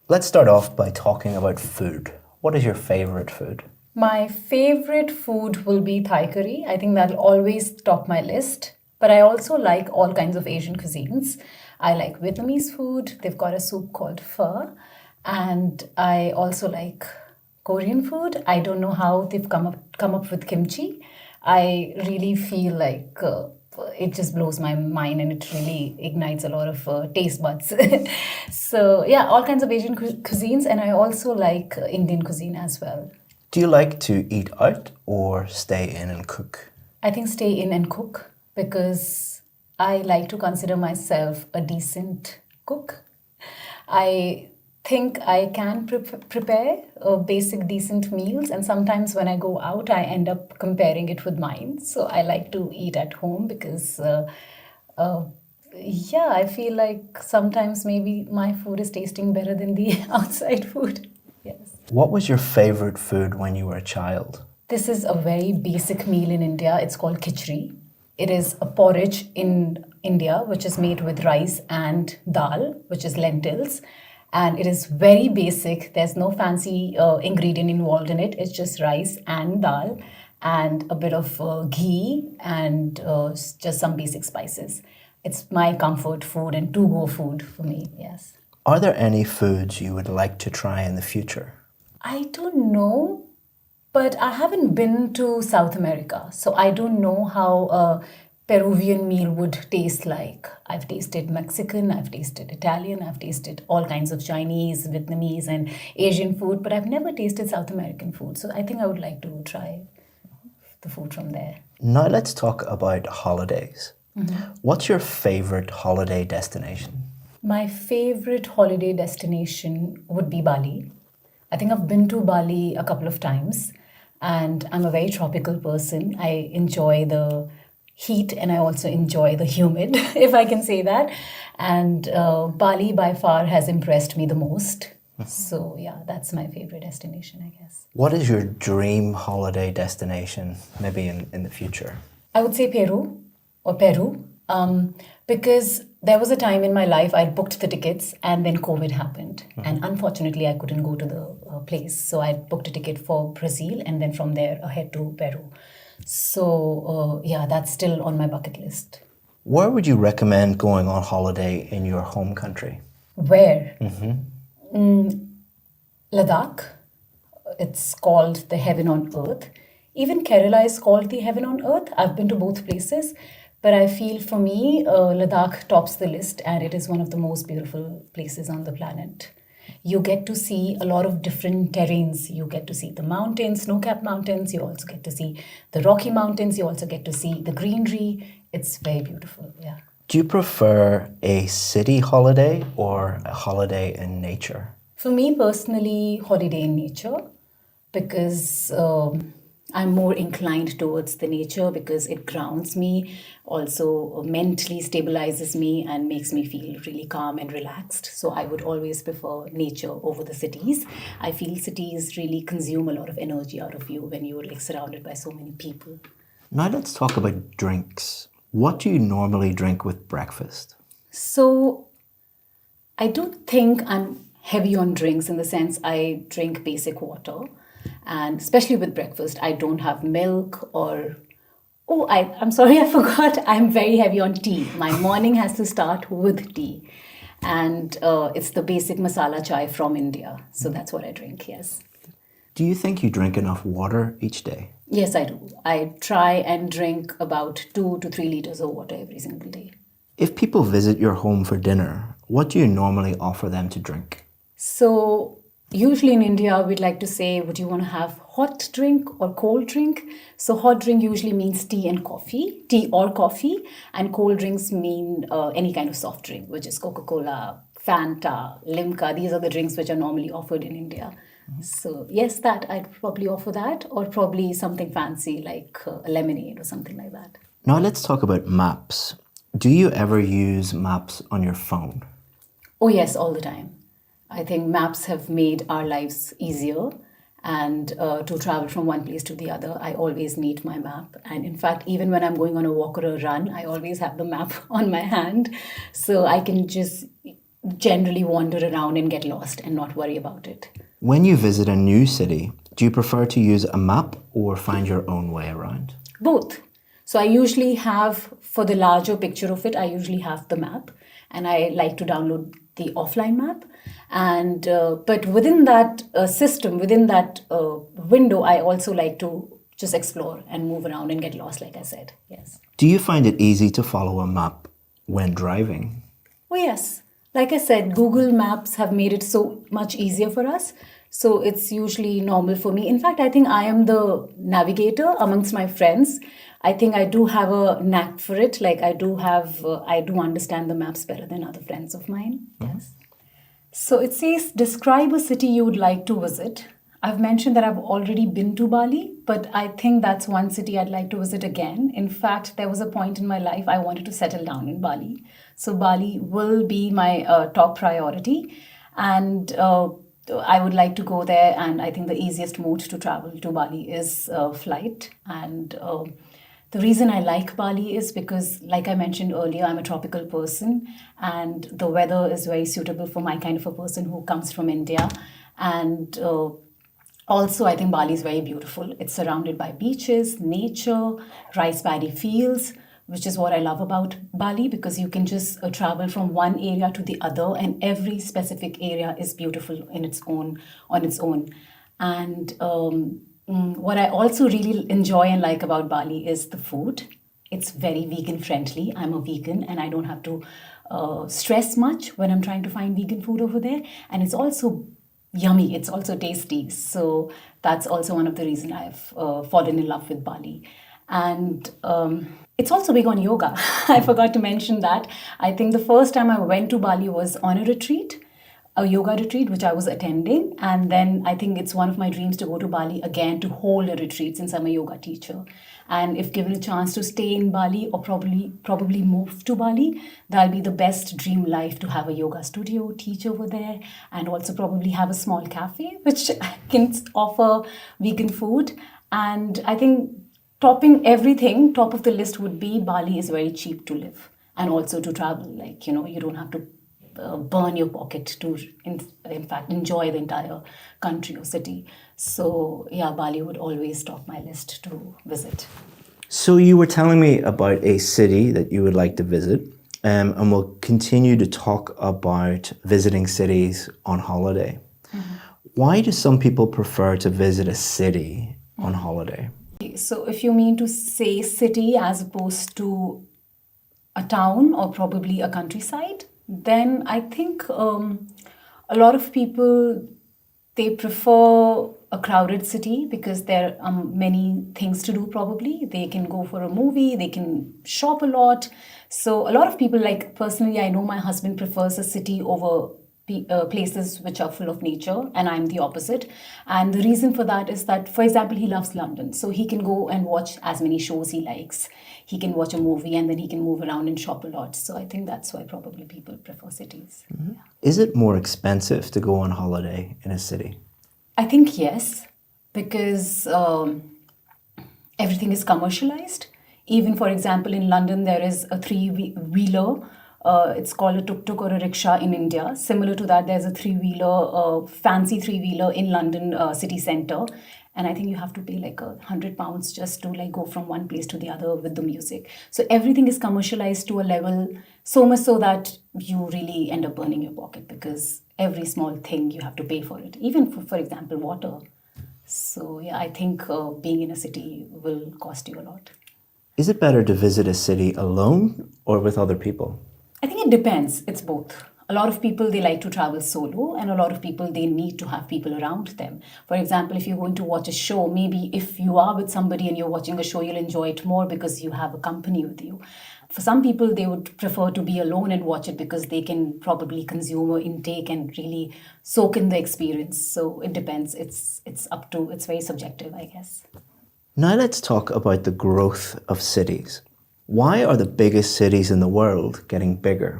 Let's start off by talking about food. What is your favorite food? My favorite food will be Thai curry. I think that'll always top my list. But I also like all kinds of Asian cuisines. I like Vietnamese food. They've got a soup called pho. And I also like Korean food. I don't know how they've come up with kimchi. I really feel like it just blows my mind and it really ignites a lot of taste buds. So yeah, all kinds of Asian cuisines, and I also like Indian cuisine as well. Do you like to eat out or stay in and cook? I think stay in and cook because I like to consider myself a decent cook. I think I can prepare basic decent meals, and sometimes when I go out, I end up comparing it with mine. So I like to eat at home because, uh, yeah, I feel like sometimes maybe my food is tasting better than the outside food. Yes. What was your favorite food when you were a child? This is a very basic meal in India. It's called khichdi. It is a porridge in India, which is made with rice and dal, which is lentils. And it is very basic. There's no fancy ingredient involved in it. It's just rice and dal and a bit of ghee and just some basic spices. It's my comfort food and to-go food for me, yes. Are there any foods you would like to try in the future? I don't know, but I haven't been to South America, so I don't know how a Peruvian meal would taste like. I've tasted Mexican, I've tasted Italian, I've tasted all kinds of Chinese, Vietnamese, and Asian food, but I've never tasted South American food. So I think I would like to try the food from there. Now let's talk about holidays. What's your favorite holiday destination? My favorite holiday destination would be Bali. I think I've been to Bali a couple of times, and I'm a very tropical person. I enjoy the heat and I also enjoy the humid, if I can say that. And Bali by far has impressed me the most. So, yeah, that's my favorite destination, I guess. What is your dream holiday destination, maybe in the future? I would say Peru, because there was a time in my life I booked the tickets and then COVID happened. And unfortunately, I couldn't go to the place. So I booked a ticket for Brazil and then from there ahead to Peru. So, yeah, that's still on my bucket list. Where would you recommend going on holiday in your home country? Where? Ladakh. It's called the heaven on earth. Even Kerala is called the heaven on earth. I've been to both places, but I feel for me, Ladakh tops the list and it is one of the most beautiful places on the planet. You get to see a lot of different terrains. You get to see the mountains, snow-capped mountains. You also get to see the Rocky Mountains. You also get to see the greenery. It's very beautiful, yeah. Do you prefer a city holiday or a holiday in nature? For me personally, holiday in nature because I'm more inclined towards the nature because it grounds me, also mentally stabilizes me and makes me feel really calm and relaxed. So I would always prefer nature over the cities. I feel cities really consume a lot of energy out of you when you're like surrounded by so many people. Now let's talk about drinks. What do you normally drink with breakfast? So I don't think I'm heavy on drinks in the sense I drink basic water. And especially with breakfast, I don't have milk or... Oh, I'm sorry, I forgot. I'm very heavy on tea. My morning has to start with tea. And it's the basic masala chai from India. So that's what I drink, yes. Do you think you drink enough water each day? Yes, I do. I try and drink about 2 to 3 liters of water every single day. If people visit your home for dinner, what do you normally offer them to drink? So usually in India, we'd like to say, would you want to have hot drink or cold drink? So hot drink usually means tea or coffee, and cold drinks mean any kind of soft drink, which is Coca-Cola, Fanta, Limca. These are the drinks which are normally offered in India. So yes, that I'd probably offer that, or probably something fancy like a lemonade or something like that. Now let's talk about maps. Do you ever use maps on your phone? Oh yes, all the time. I think maps have made our lives easier, and to travel from one place to the other, I always need my map. And in fact, even when I'm going on a walk or a run, I always have the map on my hand. So I can just generally wander around and get lost and not worry about it. When you visit a new city, do you prefer to use a map or find your own way around? Both. So I usually have, for the larger picture of it, I usually have the map, and I like to download the offline map. And but within that system, within that window, I also like to just explore and move around and get lost, like I said. Yes. Do you find it easy to follow a map when driving? Oh, yes. Like I said, Google Maps have made it so much easier for us. So it's usually normal for me. In fact, I think I am the navigator amongst my friends. I think I do have a knack for it. Like I do understand the maps better than other friends of mine. Yes. So it says, describe a city you would like to visit. I've mentioned that I've already been to Bali, but I think that's one city I'd like to visit again. In fact, there was a point in my life I wanted to settle down in Bali. So Bali will be my top priority. And I would like to go there. And I think the easiest mode to travel to Bali is flight. And the reason I like Bali is because, like I mentioned earlier, I'm a tropical person and the weather is very suitable for my kind of a person who comes from India. And also, I think Bali is very beautiful. It's surrounded by beaches, nature, rice paddy fields, which is what I love about Bali, because you can just travel from one area to the other, and every specific area is beautiful in its own, on its own. And what I also really enjoy and like about Bali is the food. It's very vegan friendly. I'm a vegan and I don't have to stress much when I'm trying to find vegan food over there. And it's also yummy. It's also tasty. So that's also one of the reasons I've fallen in love with Bali. And it's also big on yoga. I forgot to mention that. I think the first time I went to Bali was on a yoga retreat, which I was attending. And then I think it's one of my dreams to go to Bali again to hold a retreat, since I'm a yoga teacher. And if given a chance to stay in Bali or probably move to Bali, that'll be the best dream life, to have a yoga studio, teach over there, and also probably have a small cafe which can offer vegan food. And I think topping everything, top of the list would be Bali is very cheap to live and also to travel. Like, you don't have to burn your pocket to, in fact, enjoy the entire country or city. So, yeah, Bali would always top my list to visit. So you were telling me about a city that you would like to visit, and we'll continue to talk about visiting cities on holiday. Mm-hmm. Why do some people prefer to visit a city on holiday? So if you mean to say city as opposed to a town or probably a countryside, then I think a lot of people, they prefer a crowded city because there are many things to do probably. They can go for a movie, they can shop a lot. So a lot of people, like personally, I know my husband prefers a city over places which are full of nature, and I'm the opposite. And the reason for that is that, for example, he loves London, so he can go and watch as many shows he likes. He can watch a movie and then he can move around and shop a lot. So I think that's why probably people prefer cities. Mm-hmm. Yeah. Is it more expensive to go on holiday in a city? I think yes, because everything is commercialized. Even, for example, in London, there is a three-wheeler. It's called a tuk-tuk or a rickshaw in India. Similar to that, there's a three-wheeler, fancy three-wheeler in London city centre. And I think you have to pay like £100 just to like go from one place to the other with the music. So everything is commercialized to a level so much so that you really end up burning your pocket, because every small thing you have to pay for it. Even for example, water. So yeah, I think being in a city will cost you a lot. Is it better to visit a city alone or with other people? I think it depends. It's both. A lot of people, they like to travel solo, and a lot of people, they need to have people around them. For example, if you're going to watch a show, maybe if you are with somebody and you're watching a show, you'll enjoy it more because you have a company with you. For some people, they would prefer to be alone and watch it because they can probably consume or intake and really soak in the experience. So it depends. It's very subjective, I guess. Now let's talk about the growth of cities. Why are the biggest cities in the world getting bigger?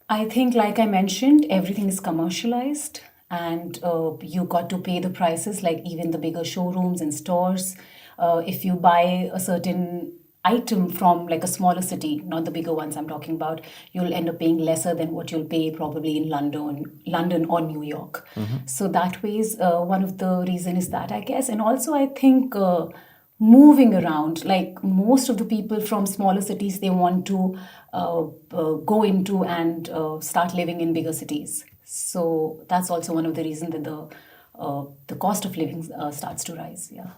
I think, like I mentioned, everything is commercialized, and you got to pay the prices, like even the bigger showrooms and stores. If you buy a certain item from like a smaller city, not the bigger ones I'm talking about, you'll end up paying lesser than what you'll pay probably in London or New York. So that way is one of the reason is that, I guess. And also I think moving around, like most of the people from smaller cities, they want to go into and start living in bigger cities. So that's also one of the reasons that the cost of living starts to rise. Yeah.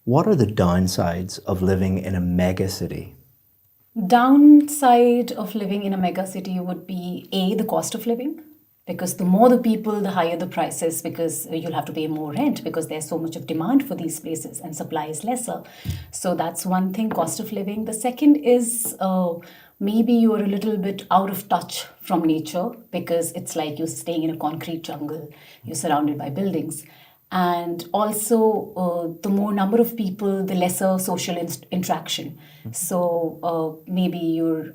What are the downsides of living in a mega city? Downside of living in a mega city would be the cost of living, because the more the people, the higher the prices, because you'll have to pay more rent because there's so much of demand for these places and supply is lesser. So that's one thing, cost of living. The second is maybe you're a little bit out of touch from nature, because it's like you're staying in a concrete jungle, you're surrounded by buildings. And also, the more number of people, the lesser social interaction. So maybe you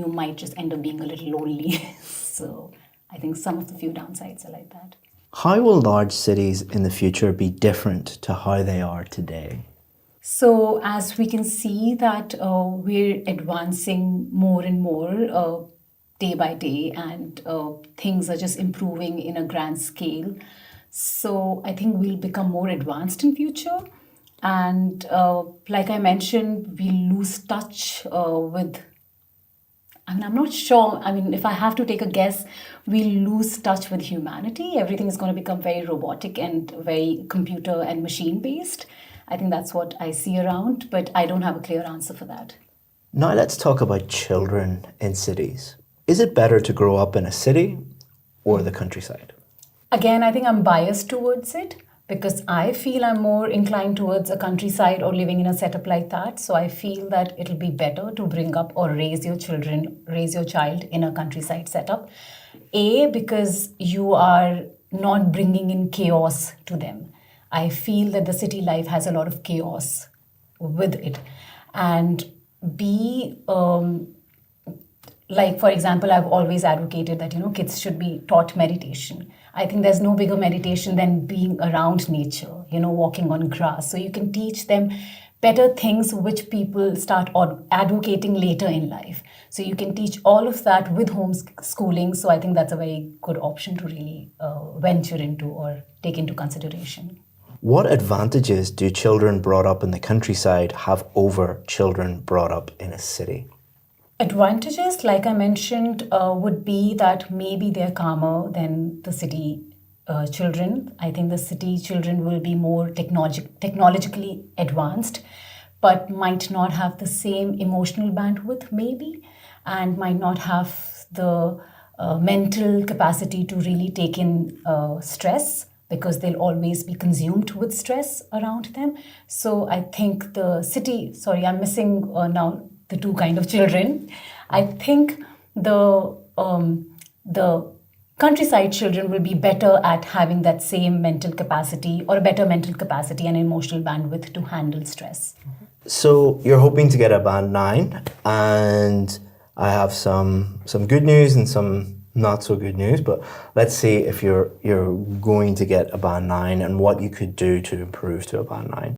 might just end up being a little lonely. So I think some of the few downsides are like that. How will large cities in the future be different to how they are today? So as we can see that we're advancing more and more day by day, and things are just improving in a grand scale. So I think we'll become more advanced in future. And like I mentioned, we lose touch with, I mean, I'm not sure. I mean, if I have to take a guess, we'll lose touch with humanity. Everything is going to become very robotic and very computer and machine based. I think that's what I see around, but I don't have a clear answer for that. Now let's talk about children in cities. Is it better to grow up in a city or the countryside? Again, I think I'm biased towards it, because I feel I'm more inclined towards a countryside or living in a setup like that. So I feel that it'll be better to bring up or raise your child in a countryside setup. Because you are not bringing in chaos to them. I feel that the city life has a lot of chaos with it. And B, like for example, I've always advocated that kids should be taught meditation. I think there's no bigger meditation than being around nature, walking on grass. So you can teach them better things which people start advocating later in life. So you can teach all of that with homeschooling. So I think that's a very good option to really venture into or take into consideration. What advantages do children brought up in the countryside have over children brought up in a city? Advantages, like I mentioned, would be that maybe they're calmer than the city children. I think the city children will be more technologically advanced, but might not have the same emotional bandwidth maybe, and might not have the mental capacity to really take in stress, because they'll always be consumed with stress around them. So I think the city, sorry, I'm missing now the two kind of children. I think the countryside children will be better at having that same mental capacity, or a better mental capacity and emotional bandwidth to handle stress. So you're hoping to get a band 9, and I have some good news and some not so good news, but let's see if you're going to get a band 9 and what you could do to improve to a band 9.